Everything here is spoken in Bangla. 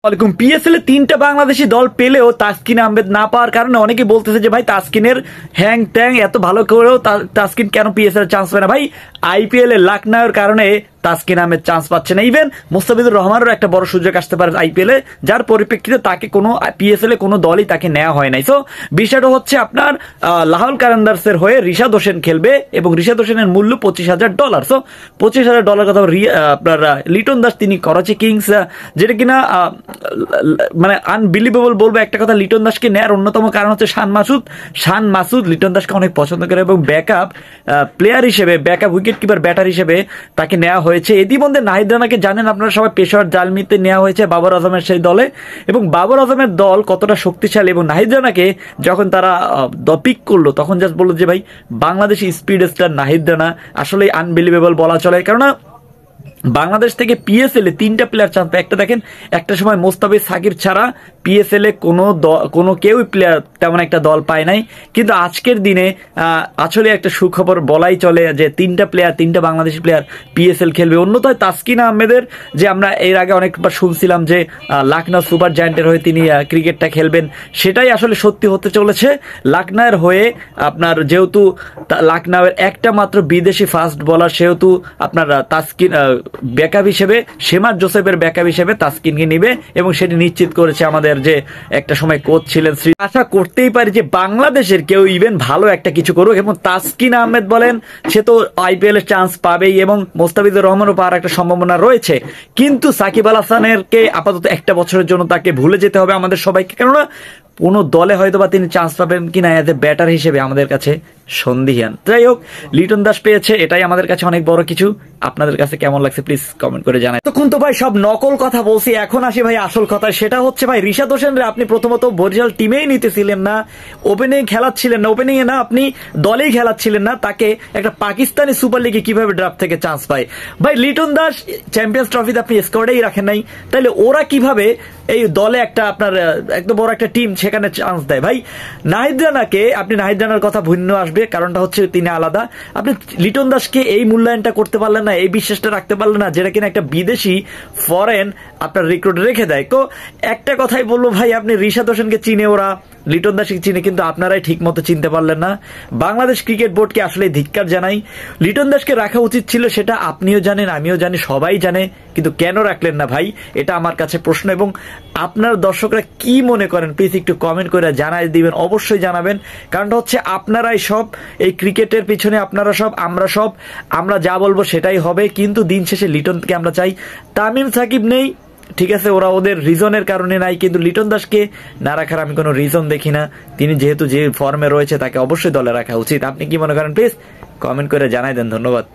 ওয়ালাইকুম। পিএসএল এ 3টা বাংলাদেশি দল পেলেও তাসকিন আহমেদ না পাওয়ার কারণে অনেকে বলতেছে যে ভাই তাসকিনের হ্যাং ট্যাং এত ভালো করেও তাসকিন কেন পিএসএল চান্স পায় না। ভাই আইপিএল এ লাক নায়ের কারণে তাসকিন আহমেদ চান্স পাচ্ছে না। ইভেন মুস্তাফিজুর রহমানেরও একটা বড় সুযোগ আসতে পারে আইপিএল এ, যার পরিপ্রেক্ষিতে তাকে কোনো পিএসএল এ কোনো দলই তাকে নেওয়া হয় নাই। সো বিষয়টা হচ্ছে আপনার লাহোর কালান্দার্সের হয়ে রিশাদ হোসেন খেলবে এবং রিশাদ হোসেনের মূল্য $25,000। সো $25,000 কথা আপনার লিটন দাস, তিনি করাচি কিংস, যেটা কিনা মানে আনবিলিভেবল বলবো একটা কথা। লিটন দাসকে নেওয়ার অন্যতম কারণ হচ্ছে শান মাসুদ লিটন দাসকে অনেক পছন্দ করে এবং ব্যাকআপ প্লেয়ার হিসেবে, ব্যাকআপ উইকেট কিপার ব্যাটার হিসেবে তাকে নেওয়া হয়েছে। ইতিমধ্যে নাহিদ রানাকে জানেন আপনারা সবাই, পেশোয়ার জালমিতে নেওয়া হয়েছে বাবর আজমের সেই দলে, এবং বাবর আজমের দল কতটা শক্তিশালী এবং নাহিদ রানাকে যখন তারা পিক করলো তখন জাস্ট বললো যে ভাই বাংলাদেশি স্পিড স্টার নাহিদ রানা আসলে আনবিলিভেবল বলা চলে। কেননা বাংলাদেশ থেকে পিএসএল এ 3টা প্লেয়ার চান্স পায়। একটা দেখেন, একটা সময় মোস্তাফিজ সাকিব ছাড়া পিএসএল এ কোনো কেউই প্লেয়ার তেমন একটা দল পায় নাই, কিন্তু আজকের দিনে আসলে একটা সুখবর বলাই চলে যে 3টা বাংলাদেশি প্লেয়ার পিএসএল খেলবে। অন্যতম তাসকিন আহমেদের, যে আমরা এর আগে অনেকবার শুনছিলাম যে লখনউ সুপার জায়ান্টের হয়ে তিনি ক্রিকেটটা খেলবেন, সেটাই আসলে সত্যি হতে চলেছে। লখনউয়ের হয়ে আপনার, যেহেতু লখনউয়ের একটা মাত্র বিদেশি ফাস্ট বোলার, সেহেতু আপনার তাসকিন ব্যাকআপ হিসেবে, শেমার জোসেফের ব্যাকআপ হিসেবে তাসকিনকে নিবে এবং সেটি নিশ্চিত করেছে আমাদের যে একটা সময় কোচ ছিলেন। আশা করতেই পারি যে বাংলাদেশের কেউ ইভেন ভালো একটা কিছু করুক, এবং তাসকিন আহমেদ বলেন সে তো আইপিএল এর চান্স পাবেই এবং মোস্তাফিজুর রহমানও পাওয়ার একটা সম্ভাবনা রয়েছে, কিন্তু সাকিব আল হাসানেরকে আপাতত একটা বছরের জন্য তাকে ভুলে যেতে হবে আমাদের সবাইকে। কেননা কোনো দলে হয়তো বা তিনি চান্স পাবেন কিনা এজ এ ব্যাটার হিসেবে আমাদের কাছে সন্দিহান। যাই হোক, লিটন দাস পেয়েছে, এটাই আমাদের কাছে অনেক বড় কিছু। আপনাদের কাছে কেমন লাগছে প্লিজ কমেন্ট করে জানাই। তখন তো ভাই সব নকল কথা বলছি, এখন আসি ভাই আসল কথা। সেটা হচ্ছে ভাই রিশাদ হোসেনরে আপনি প্রথমত বরিশাল টিমেই নিতেছিলেন না, ওপেনিং খেলাচ্ছিলেন না, ওপেনিং এ না আপনি দলেই খেলাচ্ছিলেন না, তাকে একটা পাকিস্তানি সুপার লিগে কিভাবে ড্রাফট থেকে চান্স পায়? ভাই লিটন দাস চ্যাম্পিয়ন্স ট্রফিতে আপনি স্কোয়াডেই রাখেন নাই, তাহলে ওরা কিভাবে এই দলে একটা আপনার একদম বড় একটা টিম সেখানে চান্স দেয়? ভাই নাহিদ রানাকে, আপনি নাহিদ রানার কথা ভিন্ন আসবে, কারণটা হচ্ছে তিনি আলাদা। আপনি লিটন দাসকে এই মূল্যায়নটা করতে পারলেন না, এই বিশ্বাসটা রাখতে পারলেন না, যেটা কিনা একটা বিদেশি ফরেন আপনার রিক্রুট রেখে দেয়। তো একটা কথাই বলবো ভাই, আপনি রিশাদ হোসেনকে চিনে, ওরা লিটন দাসকে চিনে, কিন্তু আপনারাই ঠিক মতো চিনতে পারলেন না। বাংলাদেশ ক্রিকেট বোর্ডকে আসলে ধিক্কার জানাই। লিটন দাসকে রাখা উচিত ছিল, সেটা আপনিও জানেন, আমিও জানি, সবাই জানে, কিন্তু কেন রাখলেন না ভাই? এটা আমার কাছে প্রশ্ন। এবং আপনার দর্শকরা কি মনে করেন প্লিজ একটু কমেন্ট করে জানাই দিবেন, অবশ্যই জানাবেন। কারণটা হচ্ছে আপনারাই সব, এই ক্রিকেটের পিছনে আপনারা সব, আমরা যা বলবো সেটাই হবে, কিন্তু দিন শেষে লিটনকে আমরা চাই। তামিম সাকিব নেই, ঠিক আছে, ওরা ওদের রিজনের কারণে নাই, কিন্তু লিটন দাসকে না রাখার আমি কোনো রিজন দেখি না। তিনি যেহেতু যে ফর্মে রয়েছে তাকে অবশ্যই দলে রাখা উচিত। আপনি কি মনে করেন প্লিজ কমেন্ট করে জানাই দেন। ধন্যবাদ।